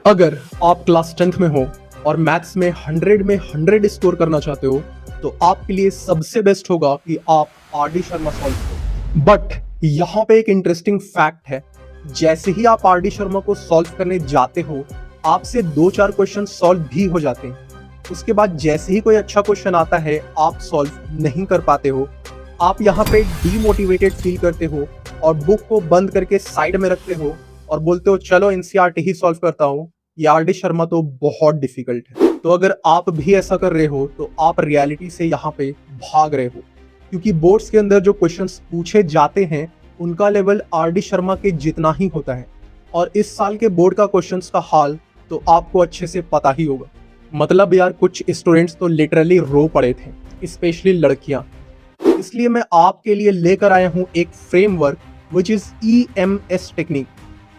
अगर आप class 10th में हो और मैथ्स में 100 में 100 स्कोर करना चाहते हो तो आपके लिए सबसे बेस्ट होगा कि आप आर डी शर्मा सॉल्व करो। बट यहाँ पे एक इंटरेस्टिंग फैक्ट है, जैसे ही आप आर डी शर्मा को सॉल्व करने जाते हो आपसे 2-4 क्वेश्चन सॉल्व भी हो जाते हैं। उसके बाद जैसे ही कोई अच्छा क्वेश्चन आता है आप सॉल्व नहीं कर पाते हो, आप यहाँ पे डीमोटिवेटेड फील करते हो और बुक को बंद करके साइड में रखते हो और बोलते हो चलो एनसीईआरटी ही सॉल्व करता हूँ, ये आर डी शर्मा तो बहुत डिफिकल्ट है। तो अगर आप भी ऐसा कर रहे हो तो आप रियलिटी से यहाँ पे भाग रहे हो, क्योंकि बोर्ड्स के अंदर जो क्वेश्चंस पूछे जाते हैं उनका लेवल आर डी शर्मा के जितना ही होता है। और इस साल के बोर्ड का क्वेश्चंस का हाल तो आपको अच्छे से पता ही होगा। मतलब यार कुछ स्टूडेंट्स तो लिटरली रो पड़े थे, स्पेशली लड़कियां। इसलिए मैं आपके लिए लेकर आया हूं एक framework which is EMS technique.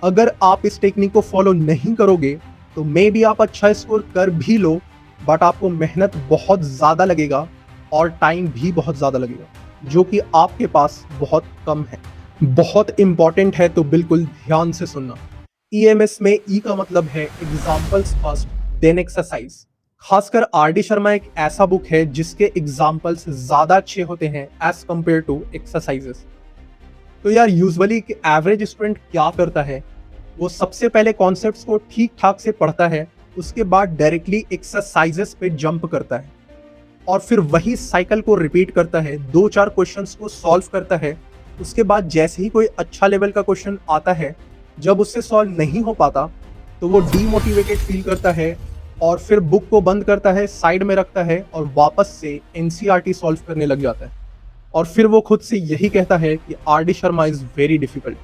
अगर आप इस टेक्निक को फॉलो नहीं करोगे तो मे बी आप अच्छा स्कोर कर भी लो, बट आपको मेहनत बहुत ज़्यादा लगेगा और टाइम भी बहुत ज़्यादा लगेगा, जो कि आपके पास बहुत कम है। बहुत इंपॉर्टेंट है तो बिल्कुल ध्यान से सुनना। EMS में E का मतलब है एग्जाम्पल्स फर्स्ट देन एक्सरसाइज। खासकर आर डी शर्मा एक ऐसा बुक है जिसके एग्जाम्पल्स ज़्यादा अच्छे होते हैं एज कंपेयर टू एक्सरसाइजेस। तो यार यूजुअली एक एवरेज स्टूडेंट क्या करता है, वो सबसे पहले कॉन्सेप्ट्स को ठीक ठाक से पढ़ता है, उसके बाद डायरेक्टली एक्सरसाइजेस पे जंप करता है और फिर वही साइकिल को रिपीट करता है, 2-4 क्वेश्चंस को सॉल्व करता है। उसके बाद जैसे ही कोई अच्छा लेवल का क्वेश्चन आता है, जब उससे सॉल्व नहीं हो पाता तो वो डीमोटिवेटेड फील करता है और फिर बुक को बंद करता है, साइड में रखता है और वापस से एनसीईआरटी सॉल्व करने लग जाता है। और फिर वो खुद से यही कहता है कि R D Sharma is very difficult.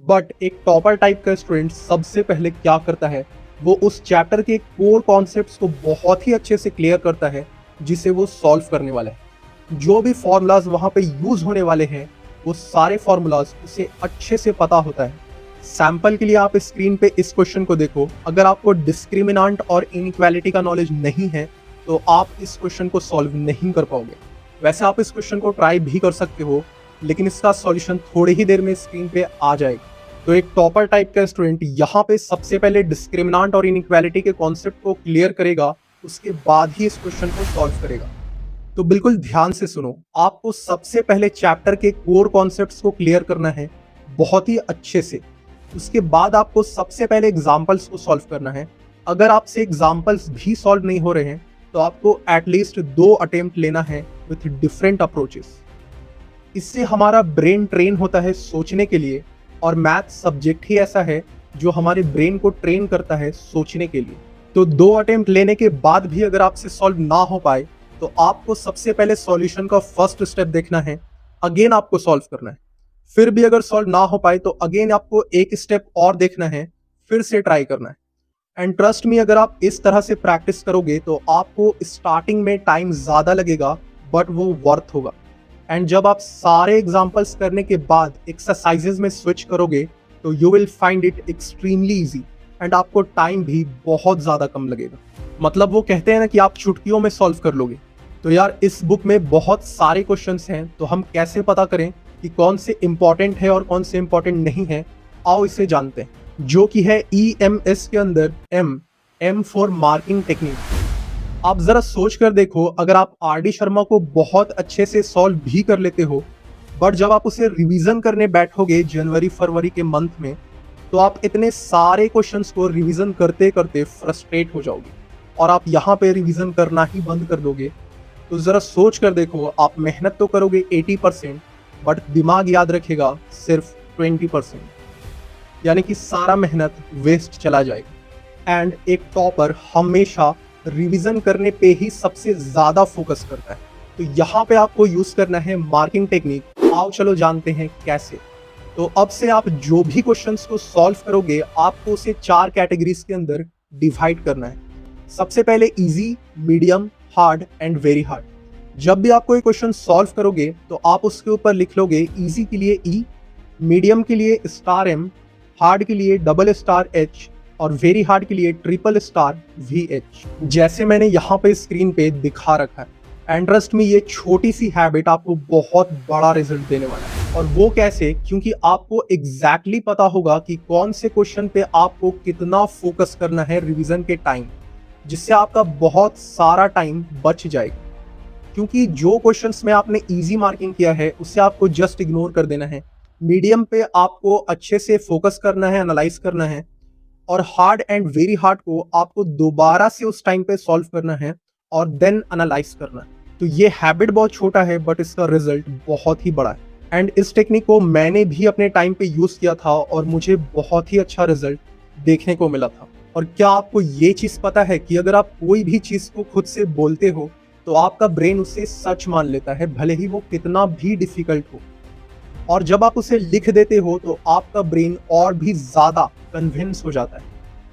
But एक टॉपर टाइप का स्टूडेंट सबसे पहले क्या करता है, वो उस चैप्टर के कोर कॉन्सेप्ट्स को बहुत ही अच्छे से क्लियर करता है जिसे वो सॉल्व करने वाला है। जो भी फॉर्मूलाज वहाँ पे यूज होने वाले हैं वो सारे फॉर्मूलाज उसे अच्छे से पता होता है। सैंपल के लिए आप स्क्रीन पे इस क्वेश्चन को देखो। अगर आपको डिस्क्रिमिनांट और इनइक्वालिटी का नॉलेज नहीं है तो आप इस क्वेश्चन को सॉल्व नहीं कर पाओगे। वैसे आप इस क्वेश्चन को ट्राई भी कर सकते हो, लेकिन इसका सॉल्यूशन थोड़ी ही देर में स्क्रीन पे आ जाएगा। तो एक टॉपर टाइप का स्टूडेंट यहाँ पे सबसे पहले डिस्क्रिमिनांट और इनइक्वालिटी के कॉन्सेप्ट को क्लियर करेगा, उसके बाद ही इस क्वेश्चन को सॉल्व करेगा। तो बिल्कुल ध्यान से सुनो, आपको सबसे पहले चैप्टर के कोर कॉन्सेप्ट्स को क्लियर करना है बहुत ही अच्छे से। उसके बाद आपको सबसे पहले एग्जाम्पल्स को सॉल्व करना है। अगर आपसे एग्जाम्पल्स भी सॉल्व नहीं हो रहे हैं तो आपको एटलीस्ट 2 अटेम्प्ट लेना है विथ डिफरेंट अप्रोचेस। इससे हमारा ब्रेन ट्रेन होता है सोचने के लिए, और मैथ सब्जेक्ट ही ऐसा है जो हमारे ब्रेन को ट्रेन करता है सोचने के लिए। तो 2 अटेम्प्ट लेने के बाद भी अगर आपसे सॉल्व ना हो पाए तो आपको सबसे पहले सॉल्यूशन का फर्स्ट स्टेप देखना है, अगेन आपको सॉल्व करना है। फिर भी अगर सॉल्व ना हो पाए तो अगेन आपको एक स्टेप और देखना है, फिर से ट्राई करना है। एंड ट्रस्ट मी, अगर आप इस तरह से प्रैक्टिस करोगे तो आपको स्टार्टिंग में टाइम ज़्यादा लगेगा बट वो वर्थ होगा। एंड जब आप सारे एग्जाम्पल्स करने के बाद एक्सरसाइजेज में स्विच करोगे तो you will find it extremely easy and आपको टाइम भी बहुत ज़्यादा कम लगेगा। मतलब वो कहते हैं ना कि आप चुटकियों में सॉल्व कर लोगे। तो यार इस बुक में बहुत सारे क्वेश्चंस हैं, तो हम कैसे पता करें कि कौन से इंपॉर्टेंट है और कौन से इंपॉर्टेंट नहीं है, आओ इसे जानते हैं। जो कि है EMS के अंदर M फॉर मार्किंग टेक्निक। आप जरा सोच कर देखो, अगर आप आर डी शर्मा को बहुत अच्छे से सॉल्व भी कर लेते हो, बट जब आप उसे रिवीजन करने बैठोगे जनवरी फरवरी के मंथ में, तो आप इतने सारे क्वेश्चंस को रिवीजन करते करते फ्रस्ट्रेट हो जाओगे और आप यहाँ पे रिवीजन करना ही बंद कर दोगे। तो जरा सोच कर देखो, आप मेहनत तो करोगे 80%, बट दिमाग याद रखेगा सिर्फ 20%, यानी कि सारा मेहनत वेस्ट चला जाएगा। एंड एक टॉपर हमेशा रिवीजन करने पे ही सबसे ज्यादा फोकस करता है। तो यहाँ पे आपको यूज करना है मार्किंग टेक्निक। आओ चलो जानते हैं कैसे। तो अब से आप जो भी क्वेश्चंस को सॉल्व करोगे आपको उसे 4 कैटेगरीज के अंदर डिवाइड करना है। सबसे पहले easy, medium, hard and very hard. जब भी आप कोई क्वेश्चन सॉल्व करोगे तो आप उसके ऊपर लिख लोगे इजी के लिए E, मीडियम के लिए *M, हार्ड के लिए *H और वेरी हार्ड के लिए *VH, जैसे मैंने यहाँ पे स्क्रीन पे दिखा रखा है। एंड ट्रस्ट में ये छोटी सी हैबिट आपको बहुत बड़ा रिजल्ट देने वाला है। और वो कैसे? क्योंकि आपको एग्जैक्टली पता होगा कि कौन से क्वेश्चन पे आपको कितना फोकस करना है रिवीजन के टाइम, जिससे आपका बहुत सारा टाइम बच जाएगा। क्योंकि जो क्वेश्चंस में आपने इजी मार्किंग किया है उसे आपको जस्ट इग्नोर कर देना है, मीडियम पे आपको अच्छे से फोकस करना है, एनालाइज करना है, और हार्ड एंड वेरी हार्ड को आपको दोबारा से उस टाइम पे सॉल्व करना है और देन एनालाइज करना है। तो ये हैबिट बहुत छोटा है बट इसका रिजल्ट बहुत ही बड़ा है। एंड इस टेक्निक को मैंने भी अपने टाइम पे यूज किया था और मुझे बहुत ही अच्छा रिजल्ट देखने को मिला था। और क्या आपको ये चीज पता है कि अगर आप कोई भी चीज को खुद से बोलते हो तो आपका ब्रेन उसे सच मान लेता है, भले ही वो कितना भी डिफिकल्ट हो। और जब आप उसे लिख देते हो तो आपका ब्रेन और भी ज्यादा कन्विंस हो जाता है।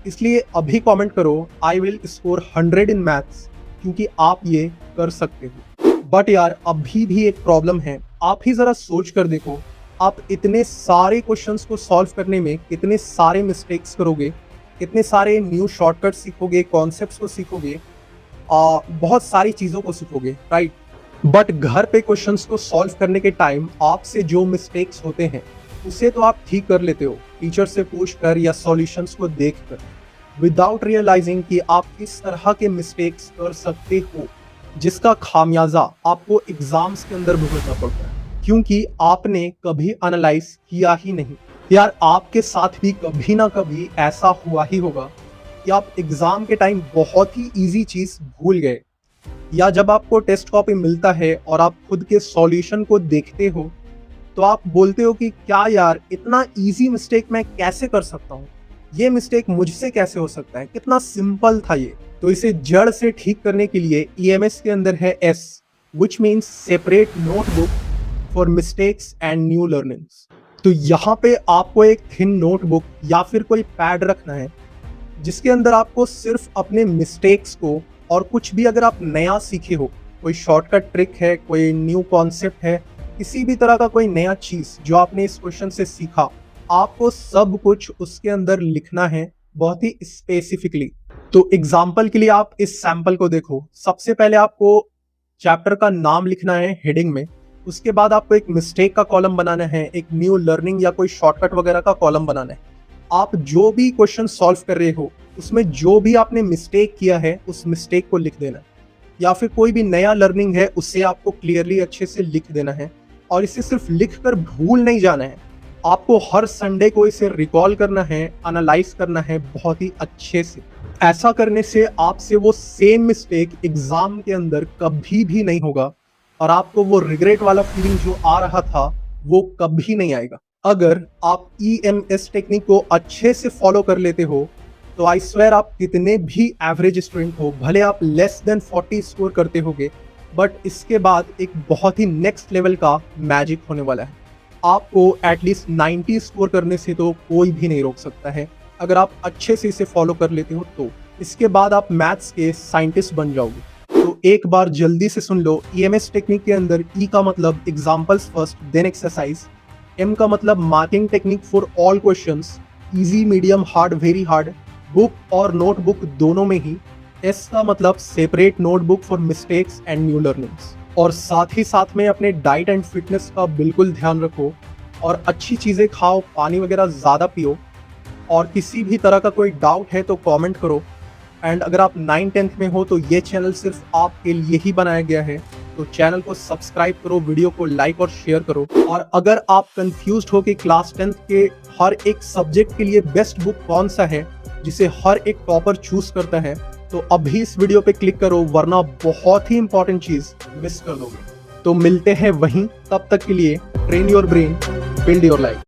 इसलिए अभी कमेंट करो I will score 100 in maths, क्योंकि आप ये कर सकते हो। बट यार अभी भी एक प्रॉब्लम है। आप ही जरा सोच कर देखो, आप इतने सारे क्वेश्चंस को सॉल्व करने में कितने सारे मिस्टेक्स करोगे, कितने सारे न्यू शॉर्टकट सीखोगे, कॉन्सेप्ट्स को सीखोगे, बहुत सारी चीजों को सीखोगे, राइट? बट घर पे क्वेश्चंस को सॉल्व करने के टाइम आपसे जो मिस्टेक्स होते हैं उसे तो आप ठीक कर लेते हो, टीचर से पूछकर या सॉल्यूशंस को देखकर, विदाउट रियलाइजिंग कि आप किस तरह के मिस्टेक्स कर सकते हो, जिसका खामियाजा आपको एग्जाम्स के अंदर भुगतना पड़ता है, क्योंकि आपने कभी एनालाइज किया ही नहीं। यार आपके साथ भी कभी ना कभी ऐसा हुआ ही होगा कि आप एग्जाम के टाइम बहुत ही इजी चीज भूल गए, या जब आपको टेस्ट कॉपी मिलता है और आप खुद के सॉल्यूशन को देखते हो तो आप बोलते हो कि क्या यार इतना इजी मिस्टेक मैं कैसे कर सकता हूँ, ये मिस्टेक मुझसे कैसे हो सकता है, कितना सिंपल था ये। तो इसे जड़ से ठीक करने के लिए ईएमएस के अंदर है S, which means separate notebook for mistakes and new learnings. तो यहाँ पे आपको एक थिन नोटबुक या फिर कोई पैड रखना है, जिसके अंदर आपको सिर्फ अपने मिस्टेक्स को, और कुछ भी अगर आप नया सीखे हो, कोई शॉर्टकट ट्रिक है, कोई न्यू कॉन्सेप्ट है, किसी भी तरह का कोई नया चीज जो आपने इस क्वेश्चन से सीखा, आपको सब कुछ उसके अंदर लिखना है बहुत ही स्पेसिफिकली। तो एग्जाम्पल के लिए आप इस सैंपल को देखो। सबसे पहले आपको चैप्टर का नाम लिखना है हेडिंग में, उसके बाद आपको एक मिस्टेक का कॉलम बनाना है, एक न्यू लर्निंग या कोई शॉर्टकट वगैरह का कॉलम बनाना है। आप जो भी क्वेश्चन सॉल्व कर रहे हो उसमें जो भी आपने मिस्टेक किया है उस मिस्टेक को लिख देना है, या फिर कोई भी नया लर्निंग है उसे आपको क्लियरली अच्छे से लिख देना है। और इसे सिर्फ लिख कर भूल नहीं जाना है, आपको हर संडे को इसे रिकॉल करना है, एनालाइज करना है बहुत ही अच्छे से। ऐसा करने से आपसे वो सेम मिस्टेक एग्जाम के अंदर कभी भी नहीं होगा, और आपको वो रिग्रेट वाला फीलिंग जो आ रहा था वो कभी नहीं आएगा। अगर आप ईएमएस टेक्निक को अच्छे से फॉलो कर लेते हो तो आई स्वेयर आप कितने भी एवरेज स्टूडेंट हो, भले आप लेस देन 40 स्कोर करते होगे, बट इसके बाद एक बहुत ही नेक्स्ट लेवल का मैजिक होने वाला है। आपको एटलीस्ट 90 स्कोर करने से तो कोई भी नहीं रोक सकता है, अगर आप अच्छे से इसे फॉलो कर लेते हो तो। इसके बाद आप मैथ्स के साइंटिस्ट बन जाओगे। तो एक बार जल्दी से सुन लो, ईएमएस टेक्निक के अंदर ई का मतलब examples first then exercise, M का मतलब marking technique for all questions, easy medium hard very hard, book और नोटबुक दोनों में ही, एस का मतलब separate notebook for mistakes and new learnings. और साथ ही साथ में अपने डाइट एंड फिटनेस का बिल्कुल ध्यान रखो और अच्छी चीज़ें खाओ, पानी वगैरह ज़्यादा पियो। और किसी भी तरह का कोई डाउट है तो कमेंट करो। एंड अगर आप 9th-10th में हो तो ये चैनल सिर्फ आपके लिए ही बनाया गया है, तो चैनल को सब्सक्राइब करो, वीडियो को लाइक और शेयर करो। और अगर आप कंफ्यूज्ड हो कि क्लास 10th के हर एक सब्जेक्ट के लिए बेस्ट बुक कौन सा है जिसे हर एक टॉपर चूज करता है, तो अभी इस वीडियो पे क्लिक करो, वरना बहुत ही इंपॉर्टेंट चीज मिस कर दोगे। तो मिलते हैं वहीं, तब तक के लिए train your brain, build your life.